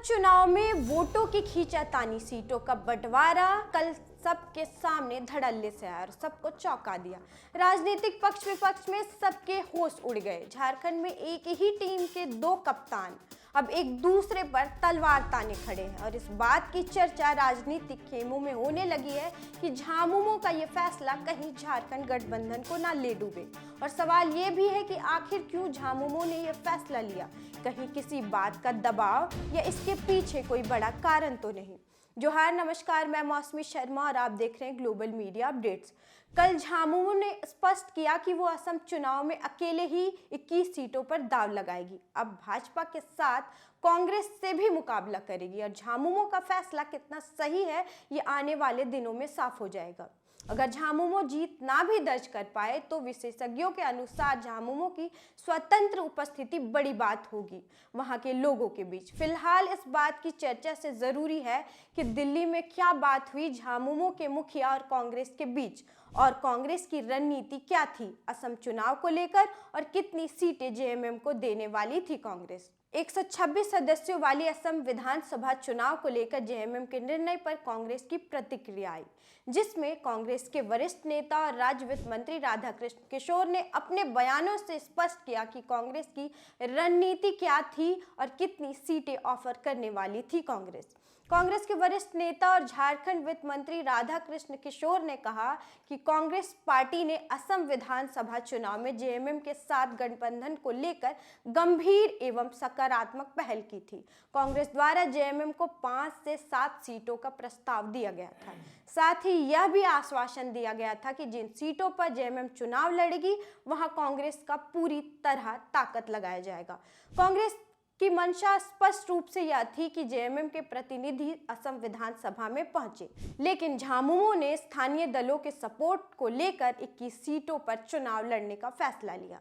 चुनाव में वोटों की खींचातानी, सीटों का बंटवारा कल सबके सामने धड़ल्ले से आया और सबको चौंका दिया। राजनीतिक पक्ष विपक्ष में सबके होश उड़ गए। झारखंड में एक ही टीम के दो कप्तान अब एक दूसरे पर तलवार ताने खड़े हैं और इस बात की चर्चा राजनीतिक खेमों में होने लगी है कि झामुमो का ये फैसला कहीं झारखंड गठबंधन को ना ले डूबे। और सवाल ये भी है कि आखिर क्यों झामुमो ने यह फैसला लिया, कहीं किसी बात का दबाव या इसके पीछे कोई बड़ा कारण तो नहीं। जोहार, नमस्कार, मैं मौसमी शर्मा और आप देख रहे हैं ग्लोबल मीडिया अपडेट्स। कल झामुमो ने स्पष्ट किया कि वो असम चुनाव में अकेले ही 21 सीटों पर दांव लगाएगी। अब भाजपा के साथ कांग्रेस से भी मुकाबला करेगी और झामुमो का फैसला कितना सही है ये आने वाले दिनों में साफ हो जाएगा। अगर झामुमो जीत ना भी दर्ज कर पाए तो विशेषज्ञों के अनुसार झामुमो की स्वतंत्र उपस्थिति बड़ी बात होगी वहां के लोगों के बीच। फिलहाल इस बात की चर्चा से जरूरी है कि दिल्ली में क्या बात हुई झामुमो के मुखिया और कांग्रेस के बीच, और कांग्रेस की रणनीति क्या थी असम चुनाव को लेकर, और कितनी सीटें जेएमएम को देने वाली थी कांग्रेस। 126 सदस्यों वाली असम विधानसभा चुनाव को लेकर जेएमएम के निर्णय पर कांग्रेस की प्रतिक्रिया आई, जिसमें कांग्रेस के वरिष्ठ नेता और राज्य वित्त मंत्री राधाकृष्ण किशोर ने अपने बयानों से स्पष्ट किया कि कांग्रेस की रणनीति क्या थी और कितनी सीटें ऑफर करने वाली थी कांग्रेस। कांग्रेस के वरिष्ठ नेता और झारखंड वित्त मंत्री राधाकृष्ण किशोर ने कहा कि कांग्रेस पार्टी ने असम विधानसभा चुनाव में जेएमएम के साथ गठबंधन को लेकर गंभीर एवं सकारात्मक पहल की थी। कांग्रेस द्वारा जेएमएम को 5 से 7 सीटों का प्रस्ताव दिया गया था। साथ ही यह भी आश्वासन दिया गया था कि जिन सीटों पर जेएमएम चुनाव लड़ेगी वहां कांग्रेस का पूरी तरह ताकत लगाया जाएगा। कांग्रेस की मंशा स्पष्ट रूप से यह थी कि जेएमएम के प्रतिनिधि असम विधानसभा में पहुंचे, लेकिन झामुमो ने स्थानीय दलों के सपोर्ट को लेकर 21 सीटों पर चुनाव लड़ने का फैसला लिया।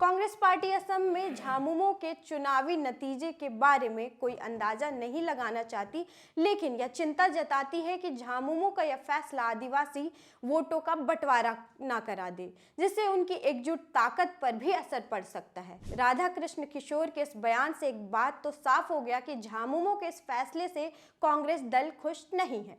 कांग्रेस पार्टी असम में झामुमो के चुनावी नतीजे के बारे में कोई अंदाजा नहीं लगाना चाहती, लेकिन यह चिंता जताती है कि झामुमो का यह फैसला आदिवासी वोटों का बंटवारा ना करा दे, जिससे उनकी एकजुट ताकत पर भी असर पड़ सकता है। राधाकृष्ण किशोर के इस बयान से एक बात तो साफ हो गया कि झामुमो के इस फैसले से कांग्रेस दल खुश नहीं है,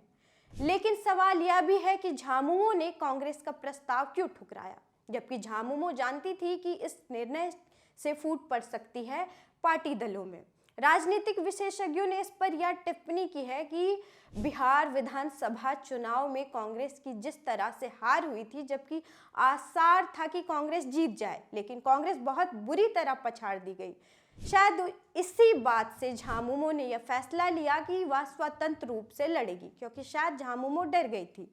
लेकिन सवाल यह भी है कि झामुमो ने कांग्रेस का प्रस्ताव क्यों ठुकराया, जबकि झामुमो जानती थी कि इस निर्णय से फूट पड़ सकती है पार्टी दलों में। राजनीतिक विशेषज्ञों ने इस पर यह टिप्पणी की है कि बिहार विधानसभा चुनाव में कांग्रेस की जिस तरह से हार हुई थी, जबकि आसार था कि कांग्रेस जीत जाए, लेकिन कांग्रेस बहुत बुरी तरह पछाड़ दी गई। शायद इसी बात से झामुमो ने यह फैसला लिया कि वह स्वतंत्र रूप से लड़ेगी, क्योंकि शायद झामुमो डर गई थी।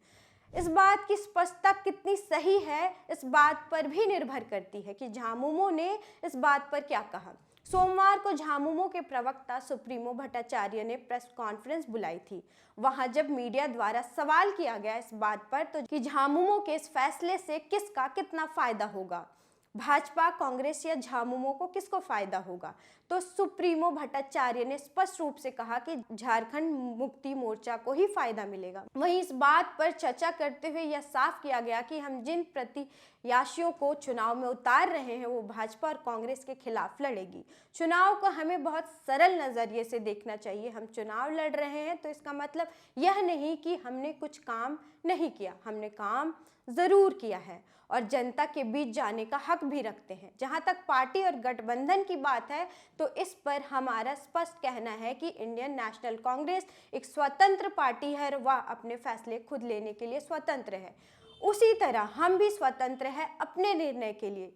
इस बात की स्पष्टता कितनी सही है इस बात पर भी निर्भर करती है कि झामुमो ने इस बात पर क्या कहा। सोमवार को झामुमो के प्रवक्ता सुप्रीमो भट्टाचार्य ने प्रेस कॉन्फ्रेंस बुलाई थी। वहां जब मीडिया द्वारा सवाल किया गया इस बात पर तो कि झामुमो के इस फैसले से किसका कितना फायदा होगा, भाजपा, कांग्रेस या झामुमो को किसको फायदा होगा, तो सुप्रीमो भट्टाचार्य ने स्पष्ट रूप से कहा कि झारखंड मुक्ति मोर्चा को ही फायदा मिलेगा। वहीं इस बात पर चर्चा करते हुए यह साफ किया गया कि हम जिन प्रत्याशियों को चुनाव में उतार रहे हैं वो भाजपा और कांग्रेस के खिलाफ लड़ेगी। चुनाव को हमें बहुत सरल नजरिए से देखना चाहिए। हम चुनाव लड़ रहे हैं तो इसका मतलब यह नहीं कि हमने कुछ काम नहीं किया, हमने काम जरूर किया है और जनता के बीच जाने का हक भी रखते हैं। जहां तक पार्टी और गठबंधन की बात है तो इस पर हमारा स्पष्ट कहना है कि इंडियन नेशनल कांग्रेस एक स्वतंत्र पार्टी है और वह अपने फैसले खुद लेने के लिए स्वतंत्र है। उसी तरह हम भी स्वतंत्र हैं अपने निर्णय के लिए।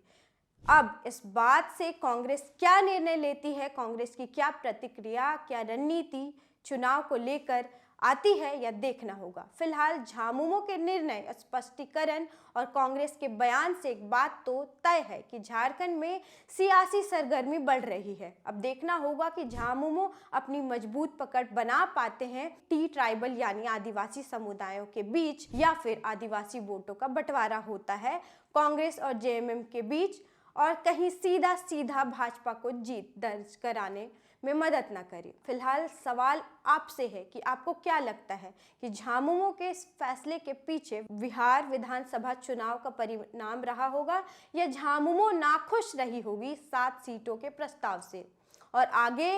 अब इस बात से कांग्रेस क्या निर्णय लेती है, कांग्रेस की क्या प्रतिक्रिया, क्या रणनीति चुनाव को लेकर आती है, यह देखना होगा। फिलहाल झामुमो के निर्णय, स्पष्टीकरण और कांग्रेस के बयान से एक बात तो तय है कि झारखंड में सियासी सरगर्मी बढ़ रही है। अब देखना होगा कि झामुमो अपनी मजबूत पकड़ बना पाते हैं टी ट्राइबल यानी आदिवासी समुदायों के बीच, या फिर आदिवासी वोटों का बंटवारा होता है कांग्रेस और जेएमएम के बीच और कहीं सीधा सीधा भाजपा को जीत दर्ज कराने में मदद न करे। फिलहाल सवाल आपसे है कि आपको क्या लगता है कि झामुमो के इस फैसले के पीछे बिहार विधानसभा चुनाव का परिणाम रहा होगा या झामुमो नाखुश रही होगी 7 सीटों के प्रस्ताव से, और आगे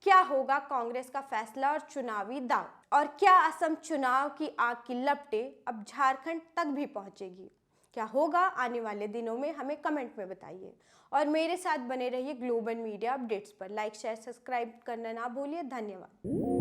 क्या होगा कांग्रेस का फैसला और चुनावी दाव, और क्या असम चुनाव की आग की लपटें अब झारखंड तक भी पहुंचेगी? क्या होगा आने वाले दिनों में, हमें कमेंट में बताइए। और मेरे साथ बने रहिए ग्लोबल मीडिया अपडेट्स पर। लाइक शेयर सब्सक्राइब करना ना भूलिए। धन्यवाद।